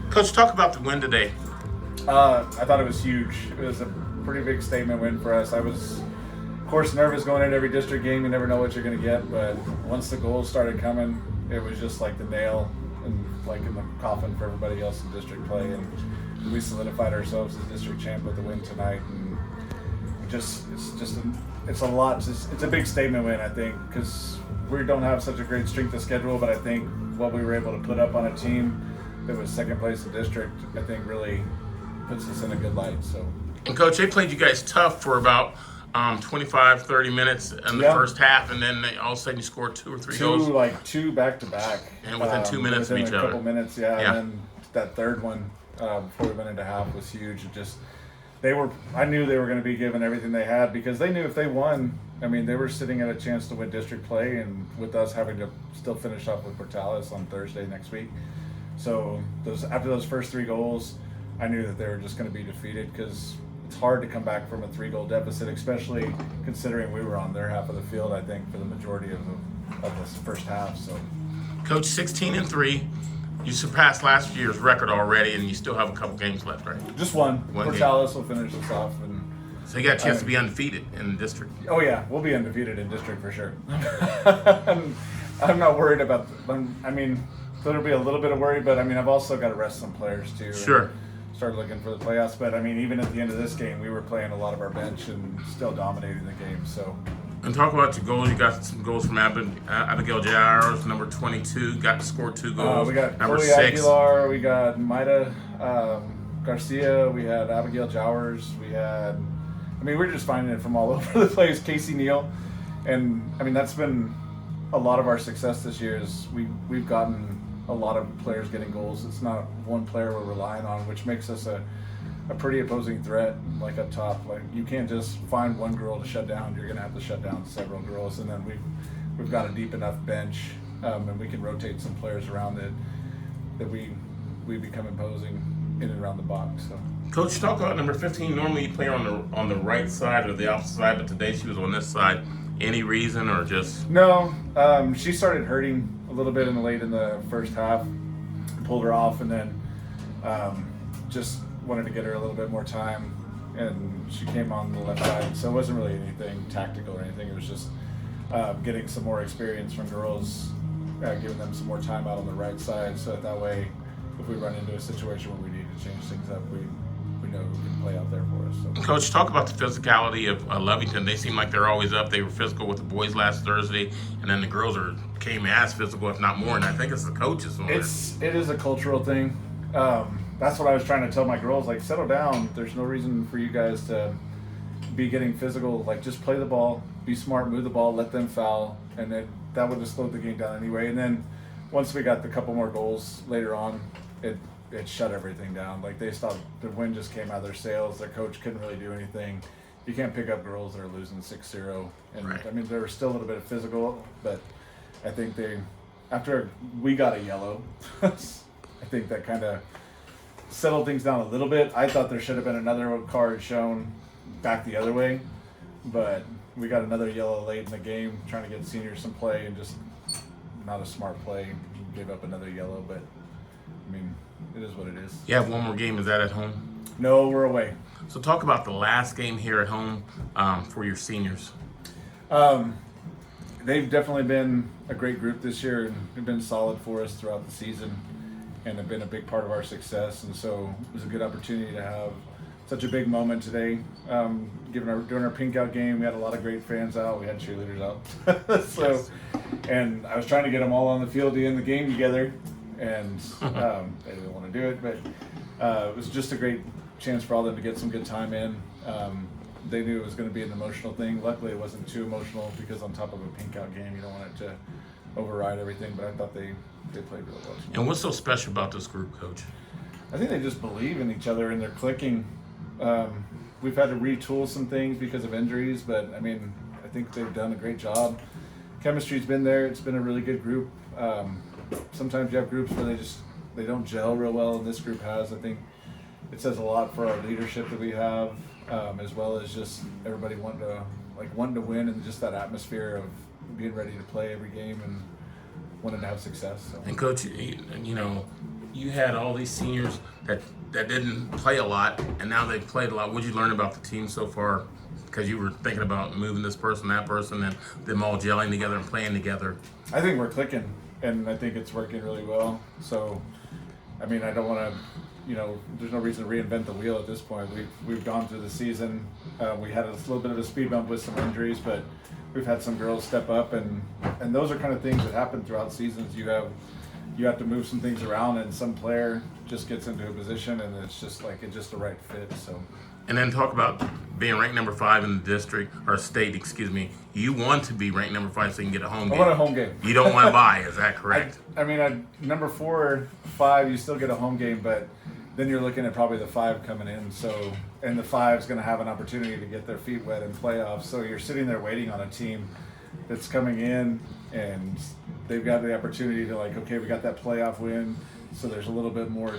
Coach, talk about the win today. I thought it was huge. It was a pretty big statement win for us. I was, of course, nervous going into every district game. You never know what you're going to get, but once the goals started coming, it was just like the nail and like in the coffin for everybody else in district play. And we solidified ourselves as district champ with the win tonight. And it's a lot. It's a big statement win, I think, because we don't have such a great strength of schedule. But I think what we were able to put up on a team that was second place in district, I think really puts us in a good light. So. And Coach, they played you guys tough for about 25, 30 minutes in the first half, and then all of a sudden you scored two or three goals. Two back to back. And within 2 minutes of each other. Within a couple minutes, yeah. And then that third one before we went into half was huge. I knew they were going to be given everything they had because they knew if they won, I mean, they were sitting at a chance to win district play, and with us having to still finish up with Portales on Thursday next week. So after those first three goals, I knew that they were just going to be defeated because it's hard to come back from a 3-goal deficit, especially considering we were on their half of the field, I think, for the majority of this first half. So, Coach, 16-3. You surpassed last year's record already, and you still have a couple games left, right? Just one. Portales will finish us off. So you got a chance to be undefeated in the district. Oh, yeah. We'll be undefeated in district for sure. I'm not worried about there'll be a little bit of worry, but, I've also got to rest some players, too. Sure. Start looking for the playoffs, but even at the end of this game, we were playing a lot of our bench and still dominating the game. So, and talk about your goals. You got some goals from Abigail Jowers, number 22, got to score 2 goals. We got number Chloe 6. Aguilar, we got Maida Garcia, we had Abigail Jowers, we were just finding it from all over the place. Casey Neal, and that's been a lot of our success this year. Is we've gotten a lot of players getting goals. It's not one player we're relying on, which makes us a pretty opposing threat, like up top. Like you can't just find one girl to shut down. You're gonna have to shut down several girls, and then we've got a deep enough bench, and we can rotate some players around that we become imposing in and around the box. So. Coach, talk about number 15. Normally you play her on the right side or the opposite side, but today she was on this side. Any reason or just? No, she started hurting a little bit late in the first half, pulled her off, and then just wanted to get her a little bit more time, and she came on the left side. So it wasn't really anything tactical or anything. It was just getting some more experience from girls, giving them some more time out on the right side, so that way, if we run into a situation where we need to change things up, we know who can play out there for us. So. Coach, talk about the physicality of Lovington. They seem like they're always up. They were physical with the boys last Thursday, and then the girls came as physical, if not more. And I think it's the coaches. It is a cultural thing. That's what I was trying to tell my girls. Like, settle down. There's no reason for you guys to be getting physical. Like, just play the ball, be smart, move the ball, let them foul, and then that would have slowed the game down anyway. And then once we got the couple more goals later on, it shut everything down. Like, they stopped. The wind just came out of their sails. Their coach couldn't really do anything. You can't pick up girls that are losing 6-0. And right. There was still a little bit of physical, but I think after we got a yellow, I think that kind of settled things down a little bit. I thought there should have been another card shown back the other way, but we got another yellow late in the game, trying to get seniors some play, and just not a smart play. Gave up another yellow, but it is what it is. You have one more game. Is that at home? No, we're away. So talk about the last game here at home for your seniors. They've definitely been a great group this year, and they've been solid for us throughout the season and have been a big part of our success. And so it was a good opportunity to have such a big moment today. During our pink out game, we had a lot of great fans out. We had cheerleaders out. Yes. And I was trying to get them all on the field to end the game together, and they didn't want to do it. But it was just a great chance for all of them to get some good time in. They knew it was going to be an emotional thing. Luckily, it wasn't too emotional because on top of a pink out game, you don't want it to override everything. But I thought they played really well. And what's so special about this group, Coach? I think they just believe in each other and they're clicking. We've had to retool some things because of injuries, but I think they've done a great job. Chemistry's been there. It's been a really good group. Sometimes you have groups where they don't gel real well, and this group has. I think it says a lot for our leadership that we have, as well as just everybody wanting to win, and just that atmosphere of being ready to play every game and wanting to have success. So. And Coach, you had all these seniors that didn't play a lot, and now they've played a lot. What'd you learn about the team so far? Because you were thinking about moving this person, that person, and them all gelling together and playing together. I think we're clicking, and I think it's working really well. So, I mean, I don't want to, there's no reason to reinvent the wheel at this point. We've gone through the season. We had a little bit of a speed bump with some injuries, but we've had some girls step up, and those are kind of things that happen throughout seasons. You have to move some things around, and some player just gets into a position, and it's just the right fit. So. And then talk about being ranked number 5 in the district, or state, excuse me. You want to be ranked number 5 so you can get a home game. I want a home game. You don't want to buy, is that correct? Number 4, 5, you still get a home game, but then you're looking at probably the 5 coming in. So, and the 5 is going to have an opportunity to get their feet wet in playoffs. So you're sitting there waiting on a team that's coming in, and they've got the opportunity to okay, we got that playoff win. So there's a little bit more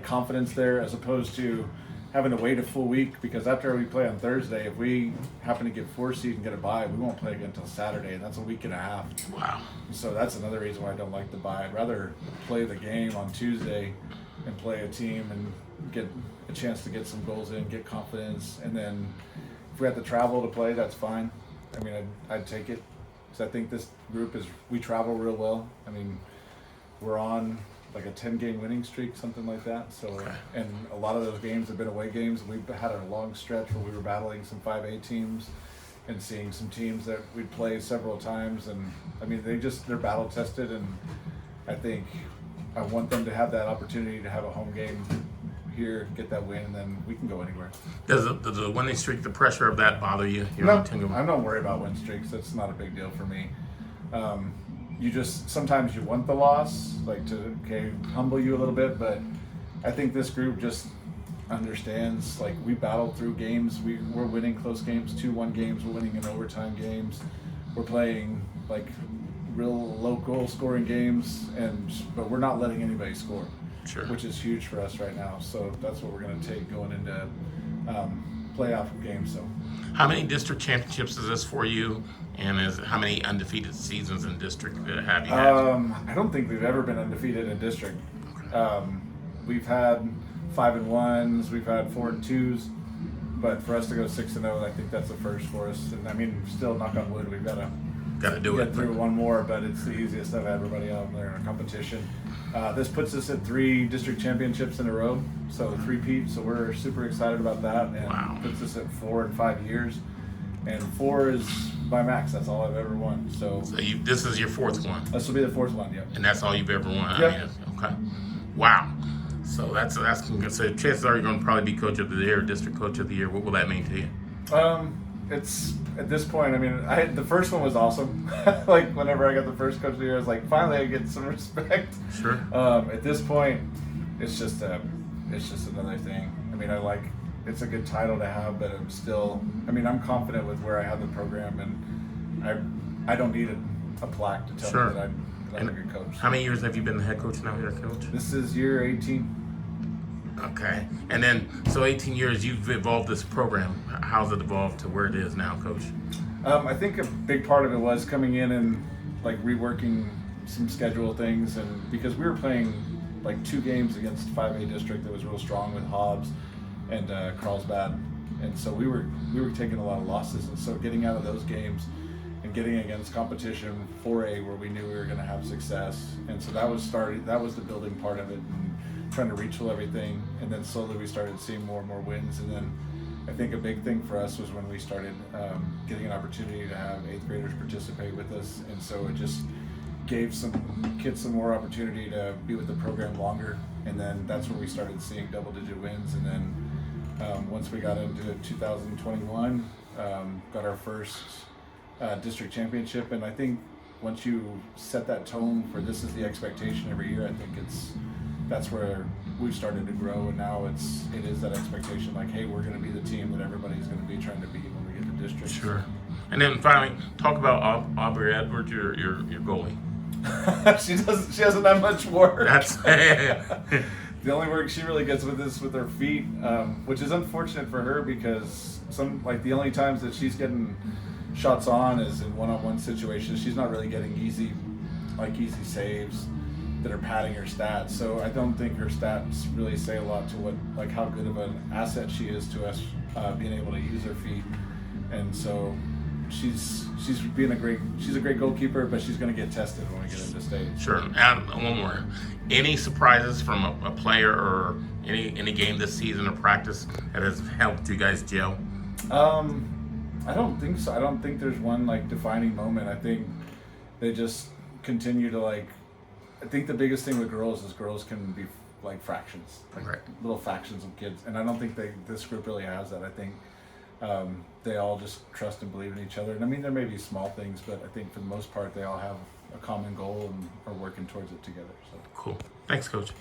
confidence there, as opposed to having to wait a full week, because after we play on Thursday, if we happen to get 4 seed and get a bye, we won't play again until Saturday, and that's a week and a half. Wow. So that's another reason why I don't like the bye. I'd rather play the game on Tuesday and play a team and get a chance to get some goals in, get confidence, and then if we have to travel to play, that's fine. I mean, I'd take it, because I think this group we travel real well. I mean, we're on a 10-game winning streak, something like that. So, okay. And a lot of those games have been away games. We've had a long stretch where we were battling some 5A teams and seeing some teams that we'd played several times. And I mean, they're battle tested, and I think I want them to have that opportunity to have a home game here, get that win, and then we can go anywhere. Does the winning streak, the pressure of that bother you? No, I'm not worried about win streaks. That's not a big deal for me. Sometimes you want the loss, to humble you a little bit, but I think this group just understands, we battled through games, we're winning close games, 2-1 games, we're winning in overtime games, we're playing real low goal scoring games, but we're not letting anybody score, sure, which is huge for us right now. So that's what we're going to take going into playoff games. So, how many district championships is this for you? And how many undefeated seasons in district have you had? I don't think we've ever been undefeated in district. We've had 5-1s, we've had 4-2s, but for us to go 6-0, I think that's the first for us. And I mean, still, knock on wood, we've got to get through one more, but it's the easiest of everybody out there in a competition. This puts us at 3 district championships in a row, so 3-peat. So we're super excited about that, and wow. Puts us at 4 in 5 years. And 4 is by max. That's all I've ever won. So this is your 4th one. This will be the 4th one. Yep. And that's all you've ever won. Yep. Okay. Wow. So that's so chances are you're going to probably be coach of the year, district coach of the year. What will that mean to you? It's at this point. I mean, the first one was awesome. Whenever I got the first coach of the year, I was finally I get some respect. Sure. At this point, it's just another thing. I mean, it's a good title to have, but I'm confident with where I have the program, and I don't need a plaque to tell sure. me that I'm a good coach. How many years have you been the head coach now, here, coach? This is year 18. Okay. And then, so 18 years, you've evolved this program. How's it evolved to where it is now, coach? I think a big part of it was coming in and reworking some schedule things, and because we were playing 2 games against 5A district that was real strong with Hobbs and Carlsbad, and so we were taking a lot of losses, and so getting out of those games and getting against competition 4A where we knew we were going to have success, and so that was the building part of it, and trying to retool everything, and then slowly we started seeing more and more wins, and then I think a big thing for us was when we started getting an opportunity to have 8th graders participate with us, and so it just gave some kids some more opportunity to be with the program longer, and then that's when we started seeing double-digit wins, and then once we got into 2021, got our first district championship, and I think once you set that tone for this is the expectation every year, I think that's where we've started to grow, and now it is that expectation, hey, we're going to be the team that everybody's going to be trying to beat when we get to district. Sure. And then finally, talk about Aubrey Edwards, your goalie. She hasn't done much work. That's the only work she really gets with is with her feet, which is unfortunate for her, because the only times that she's getting shots on is in one-on-one situations. She's not really getting easy saves, that are padding her stats. So I don't think her stats really say a lot to what, like, how good of an asset she is to us, being able to use her feet. And so she's a great goalkeeper, but she's going to get tested when we get into state. Sure. And one more. Any surprises from a player or any game this season or practice that has helped you guys gel? I don't think so. I don't think there's one like defining moment. I think they just continue to like. I think the biggest thing with girls is girls can be like fractions, like Right. little factions of kids, and I don't think this group really has that. I think they all just trust and believe in each other. And I mean, there may be small things, but I think for the most part, they all have a common goal and are working towards it together. So Cool. Thanks, Coach.